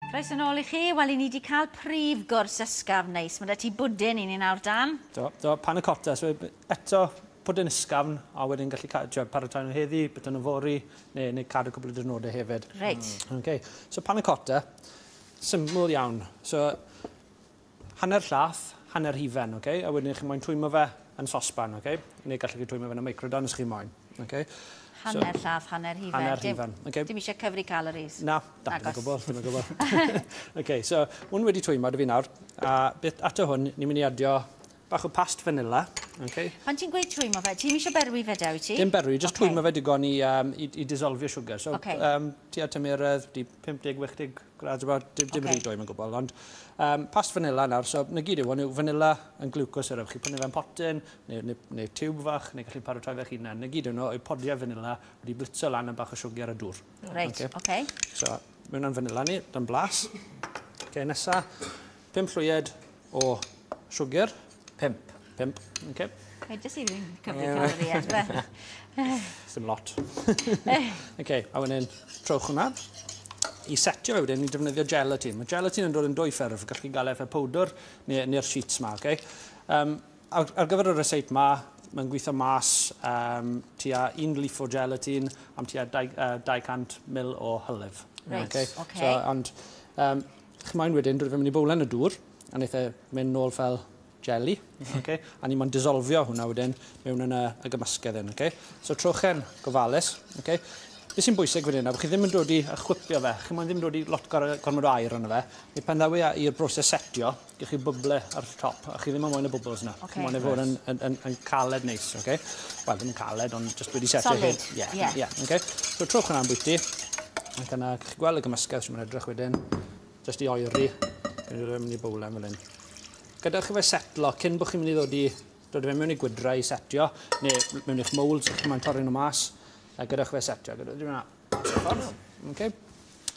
Croeso nôl I chi. Wel, ni wedi cael prif gwrs ysgafn neis. Mae 'da ti bwdyn I ni nawr, Dan. Do, Pannacotta. So, eto bwdyn ysgafn, a wedyn gallu paratoi nhw heddi, beth nhw fori, neu cadw cwbl o dyrnodau hefyd. Reit. Okay. So, Pannacotta, syml iawn. So, hanner llaeth, hanner hufen, okay? A wedyn chi moyn twymo fe yn sosban, okay? Neu gallwch chi twymo fe yn y microdon os chi moyn. Okay? Hanner llaeth, hanner hufen. Hanner hufen. Okay. Dim eisiau cyfri calories. Na, dim yn gwybod. Okay, so, hwn wedi twymo dy fi nawr. A beth ato hwn, ni'n mynd I adio bach o past vanilla. Okay. Pan ti'n gweud twymo fe, ti'n eisiau berwi fe dewi ti? Dim berwi, just twymo fe digon I disolfio siwgr. So, ti a tymerydd, di 50-60 grads, dim rhy dwy, mae'n gwybod. Ond past vanilla nawr, so na gyd yw vanilla yn glucose syrup. Chi prynu fe'n potyn, neu tiwb fach, neu gallu paratoi fe'ch hunan. Na gyd yw podiau vanilla wedi blitzo lan yn bach o siwgr a dŵr. Reit, okay. So, mewn yn vanilla ni, dan blas. Okay, nesa, 5 llwyed o siwgr. 5. Okay. Jyst I fi'n cyfri caloriad fe. Dim lot. Okay, a wedyn trowch hwnna. I setio fe wedyn, I defnyddio gelatine. Mae gelatine yn dod yn dwy ffurf, gallwch chi gael efo powdr neu'r sheets ma, okay? Ar gyfer y reseit ma, mae'n gweithio mas tua 1 leaf o gelatine am tua 200 ml o hylif. Okay. So, ond chi moyn wedyn, dwi'n mynd I bowlen y dŵr, a wneud e mynd nôl fel jelly, okay? A ni mo'n disolfio hwnna wedyn mewn yn y gymysgedd hyn, okay? So trwchen gofalus, okay? Beth sy'n bwysig wedyn, bod chi ddim yn dod I chwipio fe, chi mo'n ddim yn dod I lot gormod o air yna fe, neu pan ddawi i'r broses setio, gych chi bwble ar top, a chi ddim yn moyn y bwbls yna. Chi moyn fod yn caled neis, okay? Wel, ddim yn caled, ond just wedi setio hyd. Solid, okay? So trwch hwnna'n bwyty, ac yna, chi gweld y gymysgedd sy'n mynd edrych wedyn, just I oeri, mynd I bowlen fel hyn. Gadewch chi fe setlo, cyn bod chi'n mynd I ddod fe mewn I gwydra I setio, neu mewn i'ch moulds, chi'n mynd torri nhw mas, a gadewch fe setio. Gadewch chi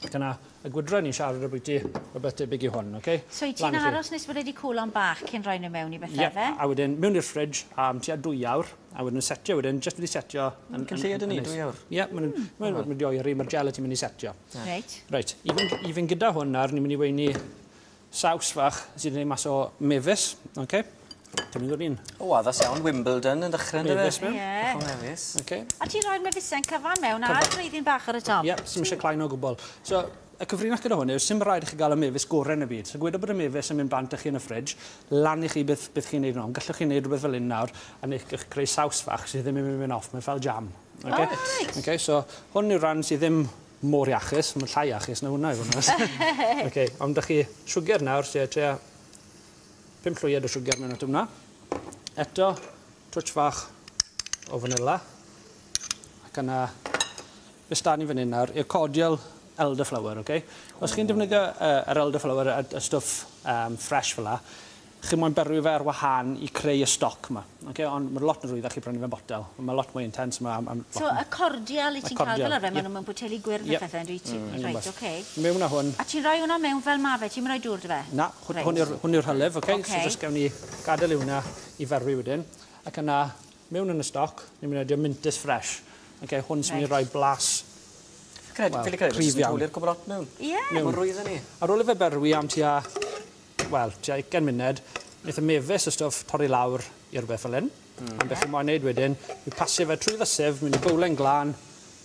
Dyna, y gwydra ni'n siarad o bwyty o beth debyg I hwn, okay? So I ti'n aros nes bod wedi cwlo'n bach cyn rhoi nhw mewn I bethau fe? A wedyn, mewn i'r ffridge am tua 2 awr, a wedyn setio wedyn, just wedi setio... Yn lled yn 2 awr? Ie, mae'n mynd I oeri, mae'r gelatine mynd I setio. Reit. I fynd gyda hwn nawr, ni'n mynd I weini saws fach sydd wedi mas o mefus, okay? Ti'n mynd o'r un. O, addas iawn, Wimbledon yn dechrau yn mefus mewn. Mefus. Okay. A ti'n rhoi'r mefusen cyfan mewn a breuddyn bach ar y top? Ie, sy'n eisiau claen o gwbl. So, y cyfrinach gyda hwn yw, sy'n rhaid I chi gael y mefus gorau yn y byd. So, gweud bod y mefus yn mynd bant chi yn y ffridge, lan I chi beth chi'n neud nhw. Gallwch chi'n neud rhywbeth fel un nawr, a neud creu saws fach sydd ddim yn mynd off, mae'n fel jam. Okay, so, hwn yw'r rhan sydd ddim mor iachus, mae'n llai iachus na hwnna I fod. Okay, ond da chi siwgr nawr, sydd tua 5 llwyed o siwgr mewn at hwnna. Eto, twtch fach o vanilla. Ac yna, beth da ni fan hyn nawr, yw'r cordial elderflower, okay? Os chi'n defnyddio yr elderflower, y stwff fresh fel la, chi moyn berwi fe ar wahân I creu y stoc yma. Okay? Ond mae'n lot yn rwydd chi brynu fe'n botel. Mae'n lot mwy intense yma. So, y cordial I ti'n cael fel arfer, maen nhw'n bwteli gwyrdd y pethau, dwi ti? Reit, oce. Mewn â hwn. A ti'n rhoi hwnna mewn fel ma fe? Ti'n rhoi dŵr dy fe? Na, hwn yw'r hylif, oce? So, just gawn ni gadael I hwnna I ferwi wedyn. Ac yna, mewn yn y stoc, ni'n mynd i'r Mintys fresh. Okay? Hwn sy'n mynd I roi blas. Fili credu, sy'n twli'r cwbl mewn. Ie. Mae'n rwydd yn ni. Ar ôl I fe berwi am tua 20 munud, wnaeth y mefus y stwff torri lawr i'r beth fel hyn. Ond beth chi'n moyn wneud wedyn, yw pasio fe trwy ddysif, mynd I bowlen glân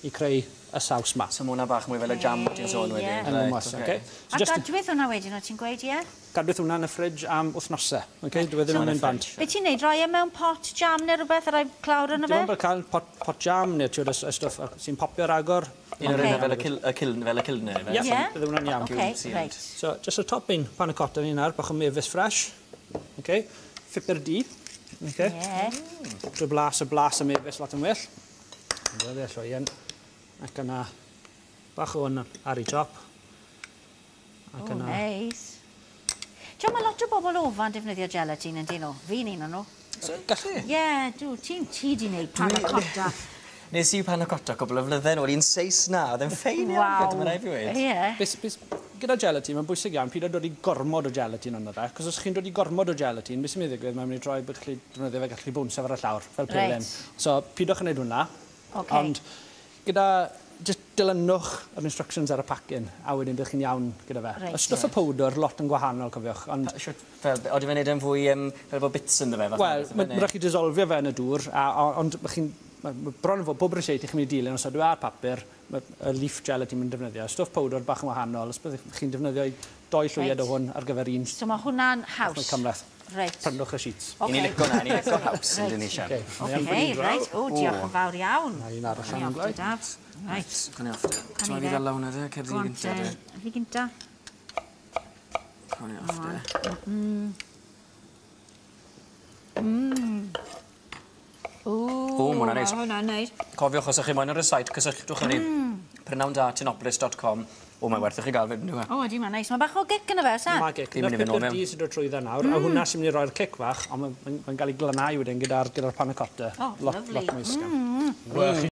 I creu y saws ma. So mwna bach mwy fel y jam ti'n sôn wedyn. Yn ymwys, okay? A gadwyd hwnna wedyn o ti'n gweud, ie? Gadwyd hwnna yn y ffridge am wythnosau, okay? Dwi ddim yn mynd bant. Be ti'n neud, rhoi e mewn pot jam neu rhywbeth a rhoi clawr yn y fe? Dim ond cael pot jam neu tiwyd y stwff sy'n popio'r agor. Un o'r un fel y cilne. Ie, bydd hwnna'n iawn. Reit. So, just y topping Pannacotta ni nawr, bach o mefus fresh. Okay? Ffipur di. Okay? Drwy blas y mefus lot yn well. Dwi'n dweud llwy yn. Ac yna bach o hwn ar ei top. O, neis. Ti'n mae lot o bobl ofan defnyddio gelatine yn dyn nhw? Fi'n un o'n nhw. Gallu? Ie, ti di wneud Pannacotta. Nes I Pannacotta cwbl o flynyddoedd nôl, un seis na, oedd e'n ffein iawn, gyda mae'n rhaid fi weid. Gyda gelatine, mae'n bwysig iawn, pryd o dod I gormod o gelatine yna fe, cos os chi'n dod I gormod o gelatine, beth sy'n mynd I ddigwydd, mae'n mynd I droi bod chi'n defnyddio fe gallu bwnsaf ar y llawr, fel pelen. So, pidwch yn neud hwnna. Ond gyda, just dilynwch yr instructions ar y pacin, a wedyn byddwch chi'n iawn gyda fe. Y stwff y powdr, lot yn gwahanol, cofiwch. Oeddi fe'n neud yn fwy fel bod bits yn fe? Wel, mae'n rhaid chi disolfio fe yn y dŵr, ond bron o fod bob ryseit i chi'n mynd i dilyn, os ydw ar papur, y leaf gel ydych chi'n mynd defnyddio. Stwff powdr bach yn wahanol, os byddwch chi'n defnyddio 2 llwyed o hwn ar gyfer un. So mae hwnna'n haws? Cymleth. Prynwch y sheets. I ni licio na, ni licio haws yn dyn ni siarad. Oce, reit. O, diolch yn fawr iawn. Na, un arall yn blaen. Reit. Cwni off. Ti'n fi fel lawn ydy, cerddi gynta. Fi gynta. Cwni off, O, mwna neis. Mwna'n neis. Cofiwch, os ydych chi moyn ar y site, cysylltwch yn ni. Prynhawn.tinopolis.com. O, mae'n werth i chi gael fyd, ynddo fe? O, ydy, mae'n neis. Mae bach o gic yn y fe, San? Mae gic. Dyna'r pethau'r di sydd o trwyddo nawr. A hwnna sy'n mynd i roi'r cic fach, ond mae'n cael ei glynau wedyn gyda'r Pannacotta. O, lyfli. Lot mwy ysgaw.